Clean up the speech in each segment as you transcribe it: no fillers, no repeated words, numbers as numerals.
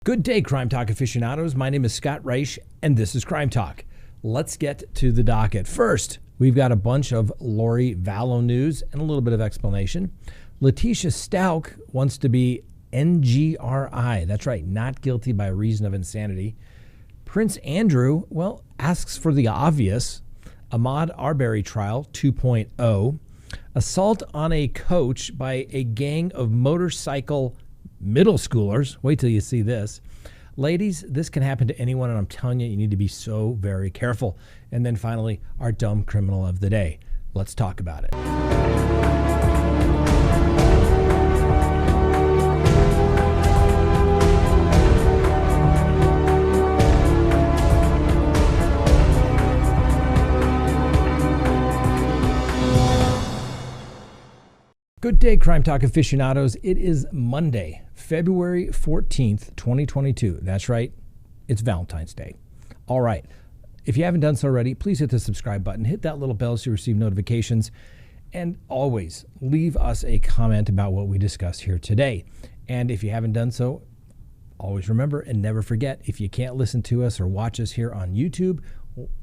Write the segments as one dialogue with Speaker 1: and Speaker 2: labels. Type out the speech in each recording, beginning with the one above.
Speaker 1: Good day, Crime Talk aficionados. My name is Scott Reich, and this is Crime Talk. Let's get to the docket. First, we've got a bunch of Lori Vallow news and a little bit of explanation. Letecia Stauch wants to be NGRI. That's right, not guilty by reason of insanity. Prince Andrew, asks for the obvious. Ahmaud Arbery trial 2.0. Assault on a coach by a gang of motorcycle middle schoolers. Wait till you see this. Ladies, this can happen to anyone, and I'm telling you, you need to be so very careful. And then finally, our dumb criminal of the day. Let's talk about it. Good day, Crime Talk aficionados. It is Monday, February 14th, 2022. That's right, it's Valentine's Day. All right, if you haven't done so already, please hit the subscribe button, hit that little bell so you receive notifications, and always leave us a comment about what we discuss here today. And if you haven't done so, always remember and never forget, if you can't listen to us or watch us here on YouTube,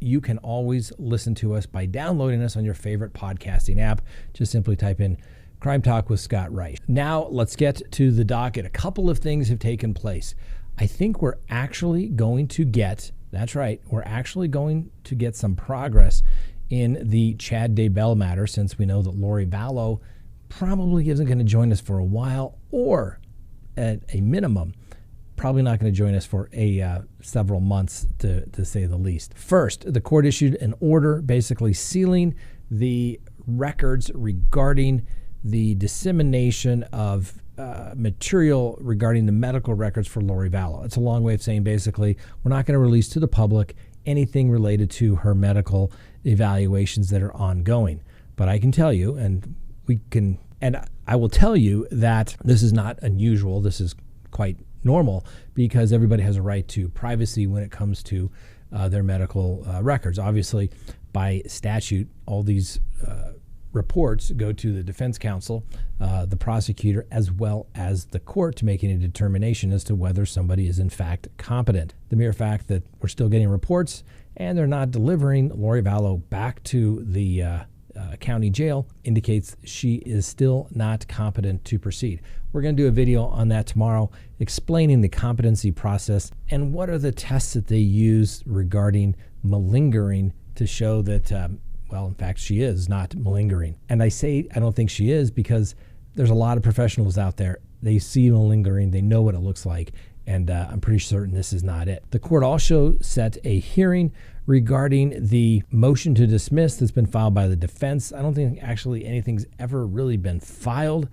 Speaker 1: you can always listen to us by downloading us on your favorite podcasting app. Just simply type in Crime Talk with Scott Reich. Now, let's get to the docket. A couple of things have taken place. I think we're actually going to get, that's right, we're actually going to get some progress in the Chad Daybell matter, since we know that Lori Vallow probably isn't going to join us for a while, or at a minimum, probably not going to join us for several months, to say the least. First, the court issued an order basically sealing the records regarding the dissemination of material regarding the medical records for Lori Vallow. It's a long way of saying basically we're not going to release to the public anything related to her medical evaluations that are ongoing. But I can tell you, and I will tell you that this is not unusual. This is quite normal, because everybody has a right to privacy when it comes to their medical records. Obviously, by statute, all these reports go to the defense counsel, the prosecutor, as well as the court to make any determination as to whether somebody is in fact competent. The mere fact that we're still getting reports and they're not delivering Lori Vallow back to the county jail indicates she is still not competent to proceed. We're going to do a video on that tomorrow, explaining the competency process and what are the tests that they use regarding malingering to show that in fact, she is not malingering. And I say I don't think she is because there's a lot of professionals out there. They see malingering. They know what it looks like. And I'm pretty certain this is not it. The court also set a hearing regarding the motion to dismiss that's been filed by the defense. I don't think actually anything's ever really been filed.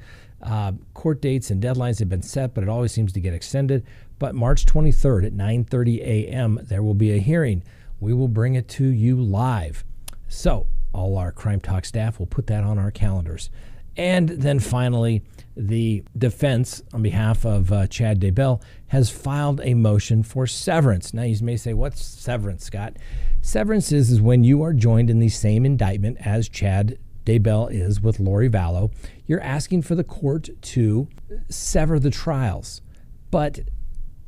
Speaker 1: Court dates and deadlines have been set, but it always seems to get extended. But March 23rd at 9:30 a.m., there will be a hearing. We will bring it to you live. So all our Crime Talk staff will put that on our calendars. And then finally, the defense, on behalf of Chad Daybell, has filed a motion for severance. Now, you may say, what's severance, Scott? Severance is when you are joined in the same indictment as Chad Daybell is with Lori Vallow. You're asking for the court to sever the trials. But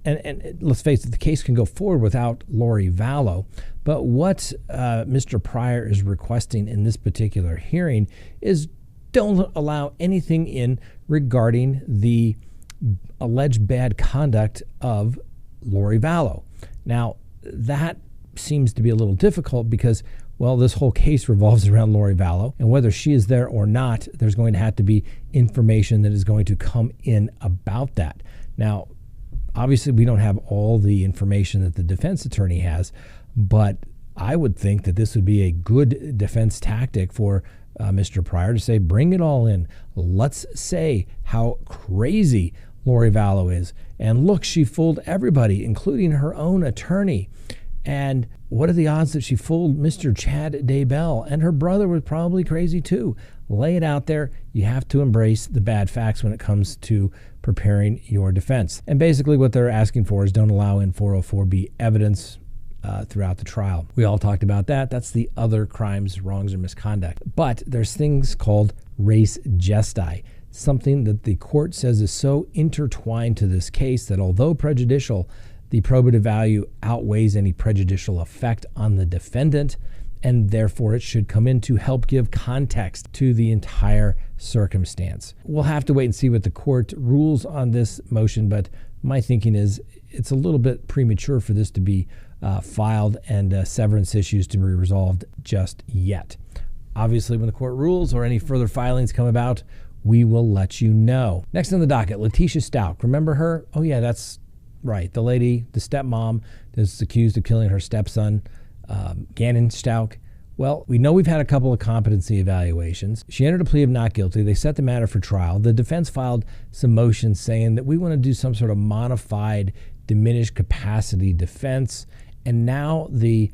Speaker 1: And let's face it, the case can go forward without Lori Vallow. But what Mr. Pryor is requesting in this particular hearing is don't allow anything in regarding the alleged bad conduct of Lori Vallow. Now, that seems to be a little difficult because, this whole case revolves around Lori Vallow. And whether she is there or not, there's going to have to be information that is going to come in about that. Now, obviously, we don't have all the information that the defense attorney has, but I would think that this would be a good defense tactic for Mr. Pryor to say, bring it all in. Let's say how crazy Lori Vallow is. And look, she fooled everybody, including her own attorney. And what are the odds that she fooled Mr. Chad Daybell? And her brother was probably crazy too. Lay it out there. You have to embrace the bad facts when it comes to preparing your defense. And basically what they're asking for is don't allow in 404B evidence throughout the trial. We all talked about that. That's the other crimes, wrongs, or misconduct. But there's things called res gestae. something that the court says is so intertwined to this case that although prejudicial, the probative value outweighs any prejudicial effect on the defendant, and therefore it should come in to help give context to the entire circumstance. We'll have to wait and see what the court rules on this motion, but my thinking is it's a little bit premature for this to be filed and severance issues to be resolved just yet. Obviously, when the court rules or any further filings come about, we will let you know. Next on the docket, Letecia Stauch. Remember her? Oh yeah, that's right. The lady, the stepmom, is accused of killing her stepson, Gannon Stauch. Well, we know we've had a couple of competency evaluations. She entered a plea of not guilty. They set the matter for trial. The defense filed some motions saying that we want to do some sort of modified, diminished capacity defense. And now the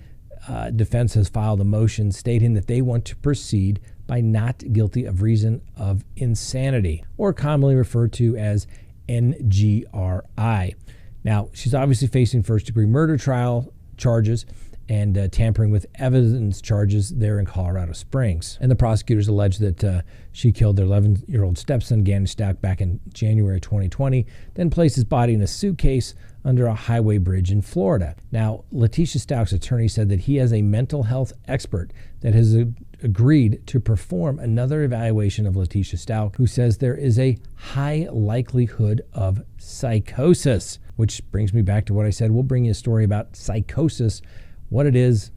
Speaker 1: defense has filed a motion stating that they want to proceed by not guilty of reason of insanity, or commonly referred to as NGRI. Now, she's obviously facing first-degree murder trial charges and tampering with evidence charges there in Colorado Springs. And the prosecutors allege that she killed their 11-year-old stepson, Gannon Stauch, back in January 2020, then placed his body in a suitcase under a highway bridge in Florida. Now, Letecia Stauch's attorney said that he has a mental health expert that has agreed to perform another evaluation of Letecia Stauch, who says there is a high likelihood of psychosis, which brings me back to what I said. We'll bring you a story about psychosis, what it is,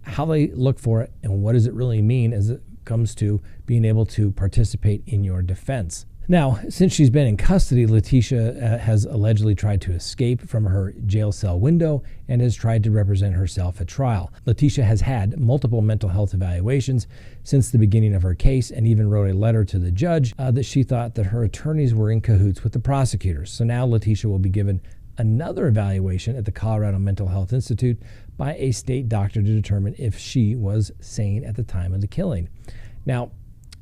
Speaker 1: how they look for it, and what does it really mean as it comes to being able to participate in your defense. Now, since she's been in custody, Letecia has allegedly tried to escape from her jail cell window and has tried to represent herself at trial. Letecia has had multiple mental health evaluations since the beginning of her case and even wrote a letter to the judge that she thought that her attorneys were in cahoots with the prosecutors. So now Letecia will be given another evaluation at the Colorado Mental Health Institute by a state doctor to determine if she was sane at the time of the killing. Now,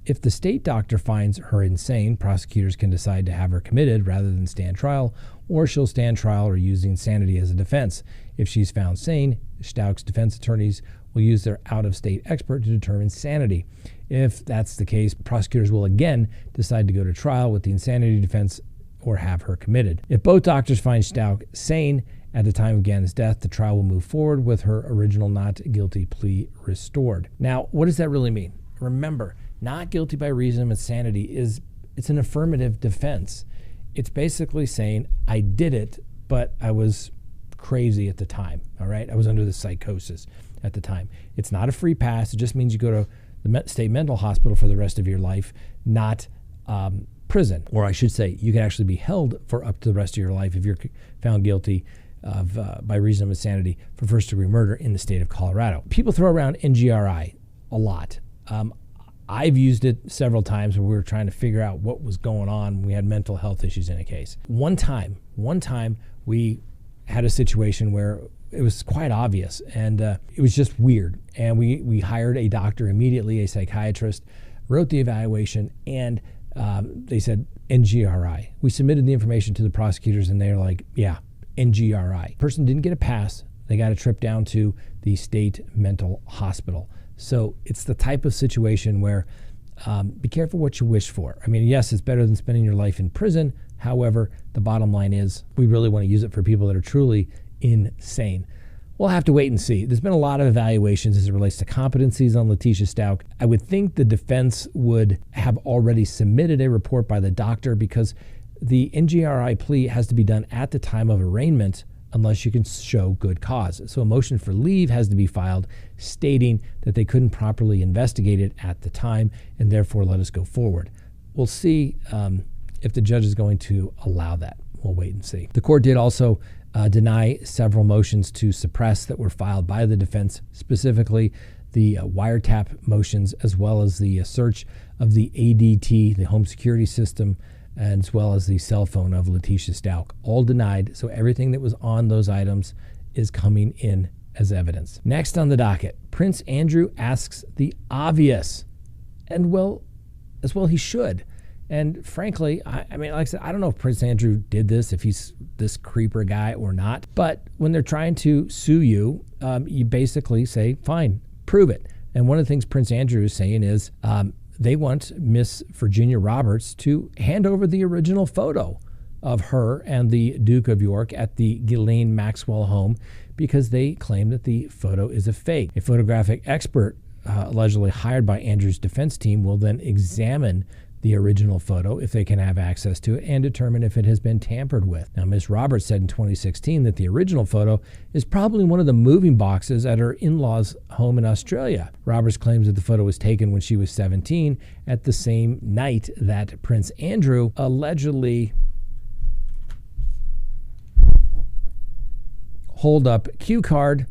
Speaker 1: if the state doctor finds her insane, prosecutors can decide to have her committed rather than stand trial, or she'll stand trial or use insanity as a defense. If she's found sane, Stauch's defense attorneys will use their out-of-state expert to determine sanity. If that's the case, prosecutors will again decide to go to trial with the insanity defense or have her committed. If both doctors find Stauch sane at the time of Gannon's death, the trial will move forward with her original not guilty plea restored. Now, what does that really mean? Remember, not guilty by reason of insanity it's an affirmative defense. It's basically saying, I did it, but I was crazy at the time, all right? I was under the psychosis at the time. It's not a free pass. It just means you go to the state mental hospital for the rest of your life, not prison. Or I should say, you can actually be held for up to the rest of your life if you're found guilty of by reason of insanity for first-degree murder in the state of Colorado. People throw around NGRI a lot. I've used it several times when we were trying to figure out what was going on when we had mental health issues in a case. One time we had a situation where it was quite obvious and it was just weird. And we hired a doctor immediately, a psychiatrist, wrote the evaluation, and they said NGRI. We submitted the information to the prosecutors and they're like, yeah, NGRI. Person didn't get a pass. They got a trip down to the state mental hospital. So it's the type of situation where be careful what you wish for. I mean, yes, it's better than spending your life in prison. However, the bottom line is we really want to use it for people that are truly insane. We'll have to wait and see. There's been a lot of evaluations as it relates to competencies on Letecia Stauch. I would think the defense would have already submitted a report by the doctor because the NGRI plea has to be done at the time of arraignment unless you can show good cause. So a motion for leave has to be filed stating that they couldn't properly investigate it at the time and therefore let us go forward. We'll see if the judge is going to allow that. We'll wait and see. The court did also deny several motions to suppress that were filed by the defense, specifically the wiretap motions as well as the search of the ADT, the home security system, as well as the cell phone of Letecia Stauch. All denied, so everything that was on those items is coming in as evidence. Next on the docket, Prince Andrew asks the obvious, and as well he should. And frankly, I mean, like I said, I don't know if Prince Andrew did this, if he's this creeper guy or not, but when they're trying to sue you, you basically say, fine, prove it. And one of the things Prince Andrew is saying is they want Miss Virginia Roberts to hand over the original photo of her and the Duke of York at the Ghislaine Maxwell home because they claim that the photo is a fake. A photographic expert allegedly hired by Andrew's defense team will then examine the original photo if they can have access to it and determine if it has been tampered with. Now, Miss Roberts said in 2016 that the original photo is probably one of the moving boxes at her in-laws' home in Australia. Roberts claims that the photo was taken when she was 17 at the same night that Prince Andrew allegedly holed up cue card,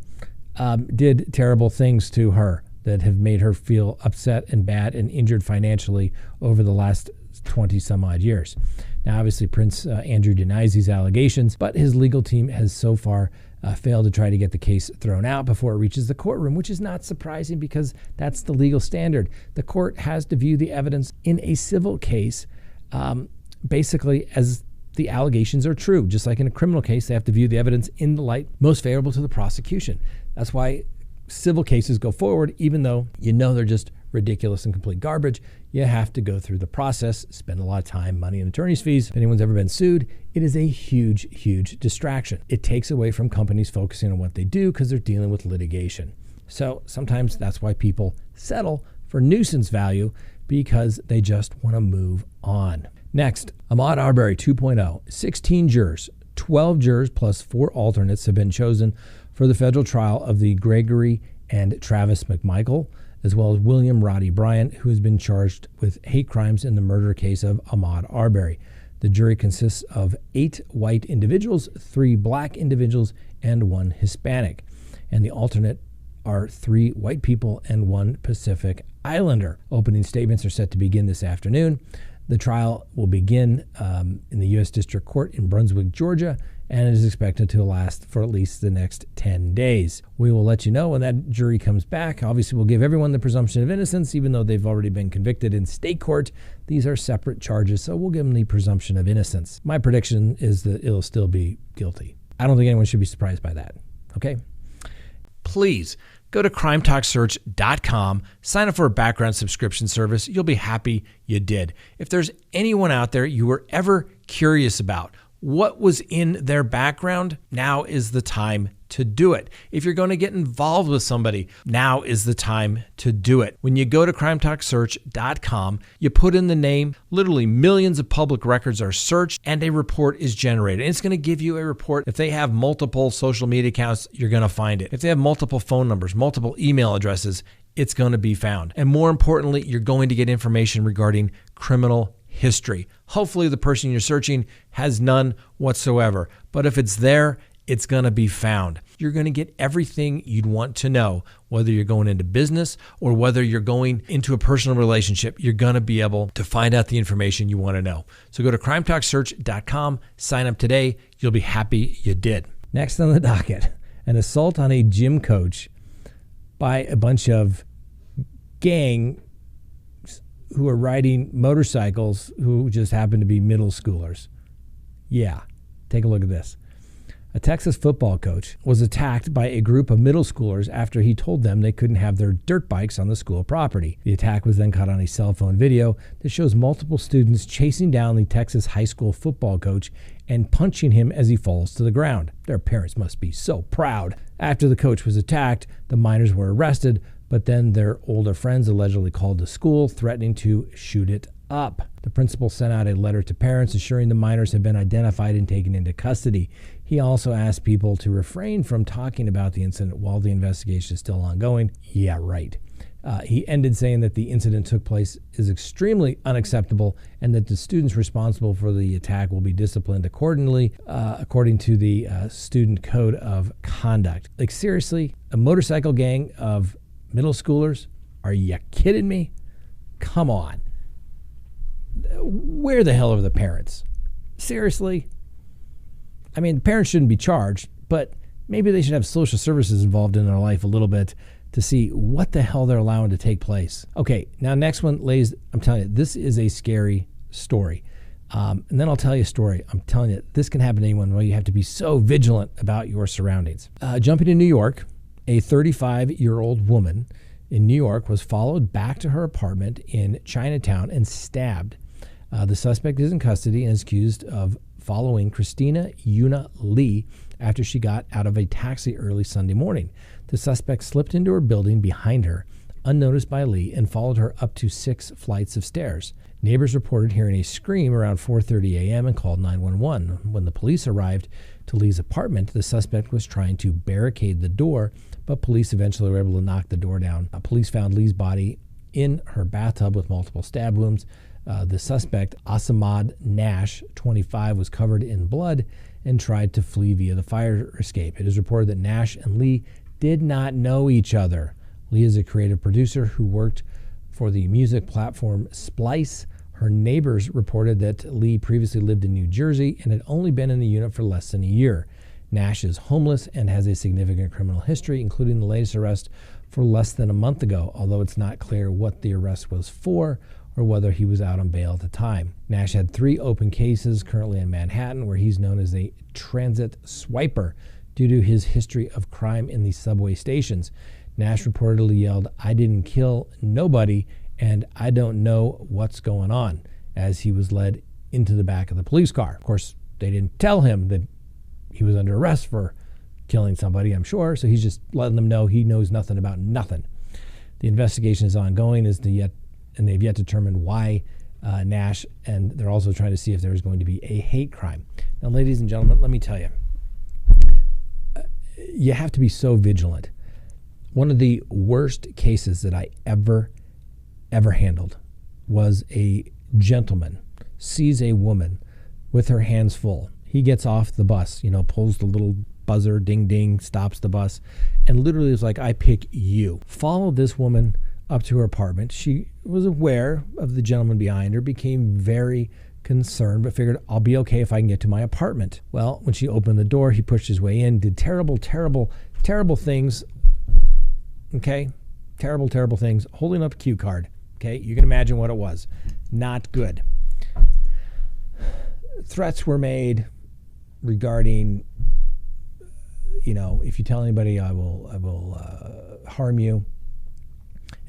Speaker 1: did terrible things to her that have made her feel upset and bad and injured financially over the last 20 some odd years. Now, obviously, Prince Andrew denies these allegations, but his legal team has so far failed to try to get the case thrown out before it reaches the courtroom, which is not surprising because that's the legal standard. The court has to view the evidence in a civil case basically as the allegations are true. Just like in a criminal case, they have to view the evidence in the light most favorable to the prosecution. That's why civil cases go forward, even though you know they're just ridiculous and complete garbage. You have to go through the process, spend a lot of time, money, and attorney's fees. If anyone's ever been sued, it is a huge, huge distraction. It takes away from companies focusing on what they do because they're dealing with litigation. So sometimes that's why people settle for nuisance value because they just want to move on. Next, Ahmaud Arbery 2.0. 16 jurors, 12 jurors plus 4 alternates have been chosen for the federal trial of the Gregory and Travis McMichael, as well as William Roddy Bryant, who has been charged with hate crimes in the murder case of Ahmaud Arbery. The jury consists of 8 white individuals, 3 black individuals, and 1 Hispanic. And the alternate are 3 white people and 1 Pacific Islander. Opening statements are set to begin this afternoon. The trial will begin in the U.S. District Court in Brunswick, Georgia, and it is expected to last for at least the next 10 days. We will let you know when that jury comes back. Obviously, we'll give everyone the presumption of innocence, even though they've already been convicted in state court. These are separate charges, so we'll give them the presumption of innocence. My prediction is that it'll still be guilty. I don't think anyone should be surprised by that, okay? Please go to CrimeTalkSearch.com, sign up for a background subscription service. You'll be happy you did. If there's anyone out there you were ever curious about what was in their background, now is the time to do it. If you're going to get involved with somebody, now is the time to do it. When you go to CrimeTalkSearch.com, you put in the name, literally millions of public records are searched, and a report is generated. And it's going to give you a report. If they have multiple social media accounts, you're going to find it. If they have multiple phone numbers, multiple email addresses, it's going to be found. And more importantly, you're going to get information regarding criminal history. Hopefully the person you're searching has none whatsoever. But if it's there, it's going to be found. You're going to get everything you'd want to know, whether you're going into business or whether you're going into a personal relationship. You're going to be able to find out the information you want to know. So go to CrimeTalkSearch.com, sign up today. You'll be happy you did. Next on the docket, an assault on a gym coach by a bunch of gang who are riding motorcycles who just happen to be middle schoolers. Yeah, take a look at this. A Texas football coach was attacked by a group of middle schoolers after he told them they couldn't have their dirt bikes on the school property. The attack was then caught on a cell phone video that shows multiple students chasing down the Texas high school football coach and punching him as he falls to the ground. Their parents must be so proud. After the coach was attacked, the minors were arrested, but then their older friends allegedly called the school, threatening to shoot it up. The principal sent out a letter to parents assuring the minors had been identified and taken into custody. He also asked people to refrain from talking about the incident while the investigation is still ongoing. Yeah, right. He ended saying that the incident took place is extremely unacceptable and that the students responsible for the attack will be disciplined accordingly, according to the Student Code of Conduct. Like, seriously, a motorcycle gang of middle schoolers? Are you kidding me? Come on. Where the hell are the parents? Seriously? I mean, parents shouldn't be charged, but maybe they should have social services involved in their life a little bit to see what the hell they're allowing to take place. Okay, now next one, ladies, I'm telling you, this is a scary story. And then I'll tell you a story. I'm telling you, this can happen to anyone where you have to be so vigilant about your surroundings. Jumping to New York, a 35-year-old woman in New York was followed back to her apartment in Chinatown and stabbed. The suspect is in custody and is accused of following Christina Yuna Lee after she got out of a taxi early Sunday morning. The suspect slipped into her building behind her, unnoticed by Lee, and followed her up to 6 flights of stairs. Neighbors reported hearing a scream around 4:30 a.m. and called 911. When the police arrived to Lee's apartment, the suspect was trying to barricade the door, but police eventually were able to knock the door down. Police found Lee's body in her bathtub with multiple stab wounds. The suspect, Asamad Nash, 25, was covered in blood and tried to flee via the fire escape. It is reported that Nash and Lee did not know each other. Lee is a creative producer who worked for the music platform Splice. Her neighbors reported that Lee previously lived in New Jersey and had only been in the unit for less than a year. Nash is homeless and has a significant criminal history, including the latest arrest for less than a month ago, although it's not clear what the arrest was for or whether he was out on bail at the time. Nash had 3 open cases currently in Manhattan, where he's known as a transit swiper due to his history of crime in the subway stations. Nash reportedly yelled, "I didn't kill nobody, and I don't know what's going on," as he was led into the back of the police car. Of course, they didn't tell him that he was under arrest for killing somebody, I'm sure, so he's just letting them know he knows nothing about nothing. The investigation is ongoing, and they've yet to determine why Nash, and they're also trying to see if there is going to be a hate crime. Now, ladies and gentlemen, let me tell you, you have to be so vigilant. One of the worst cases that I ever handled was a gentleman sees a woman with her hands full. He gets off the bus, pulls the little buzzer, ding, ding, stops the bus, and literally is like, "I pick you." Followed this woman up to her apartment. She was aware of the gentleman behind her, became very concerned, but figured, I'll be okay if I can get to my apartment. Well, when she opened the door, he pushed his way in, did terrible, terrible, terrible things. Okay? Terrible, terrible things. Holding up a cue card. Okay? You can imagine what it was. Not good. Threats were made regarding, if you tell anybody, I will harm you.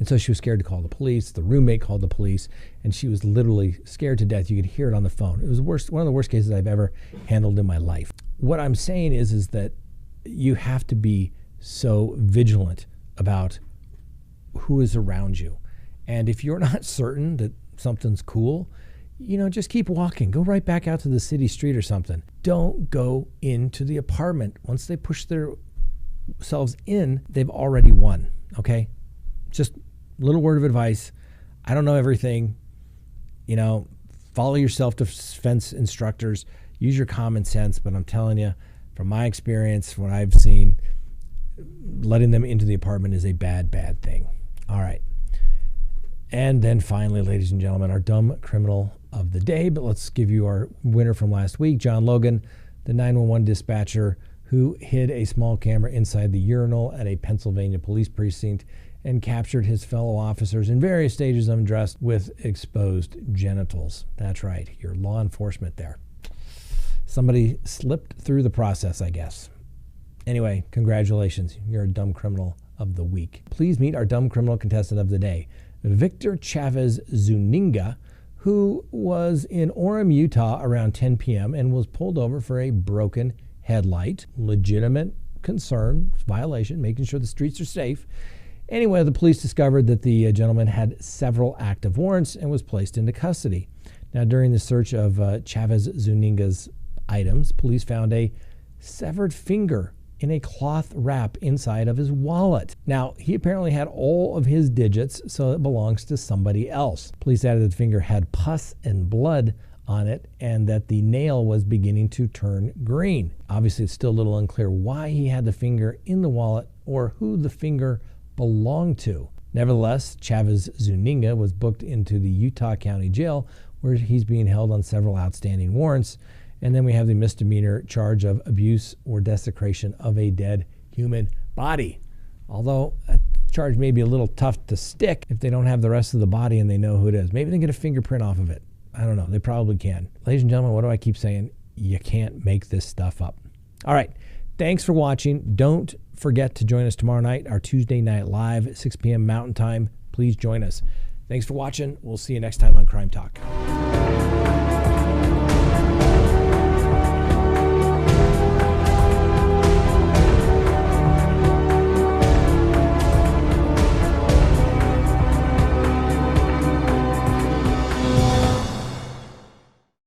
Speaker 1: And so she was scared to call the police. The roommate called the police, and she was literally scared to death. You could hear it on the phone. It was one of the worst cases I've ever handled in my life. What I'm saying is that you have to be so vigilant about who is around you. And if you're not certain that something's cool, just keep walking. Go right back out to the city street or something. Don't go into the apartment. Once they push themselves in, they've already won, okay? Just a little word of advice. I don't know everything. Follow your self-defense instructors. Use your common sense. But I'm telling you, from my experience, what I've seen, letting them into the apartment is a bad, bad thing. All right. And then finally, ladies and gentlemen, our dumb criminal of the day. But let's give you our winner from last week, John Logan, the 911 dispatcher who hid a small camera inside the urinal at a Pennsylvania police precinct and captured his fellow officers in various stages of undress with exposed genitals. That's right, your law enforcement there. Somebody slipped through the process, I guess. Anyway, congratulations, you're a dumb criminal of the week. Please meet our dumb criminal contestant of the day, Victor Chavez Zuniga, who was in Orem, Utah around 10 p.m. and was pulled over for a broken headlight. Legitimate concern, violation, making sure the streets are safe. Anyway, the police discovered that the gentleman had several active warrants and was placed into custody. Now, during the search of Chavez Zuniga's items, police found a severed finger in a cloth wrap inside of his wallet. Now, he apparently had all of his digits, so it belongs to somebody else. Police added that the finger had pus and blood on it and that the nail was beginning to turn green. Obviously, it's still a little unclear why he had the finger in the wallet or who the finger belonged to. Nevertheless, Chavez Zuniga was booked into the Utah County Jail, where he's being held on several outstanding warrants. And then we have the misdemeanor charge of abuse or desecration of a dead human body. Although a charge may be a little tough to stick if they don't have the rest of the body and they know who it is. Maybe they get a fingerprint off of it. I don't know. They probably can. Ladies and gentlemen, what do I keep saying? You can't make this stuff up. All right. Thanks for watching. Don't forget to join us tomorrow night, our Tuesday Night Live at 6 p.m. Mountain Time. Please join us. Thanks for watching. We'll see you next time on Crime Talk.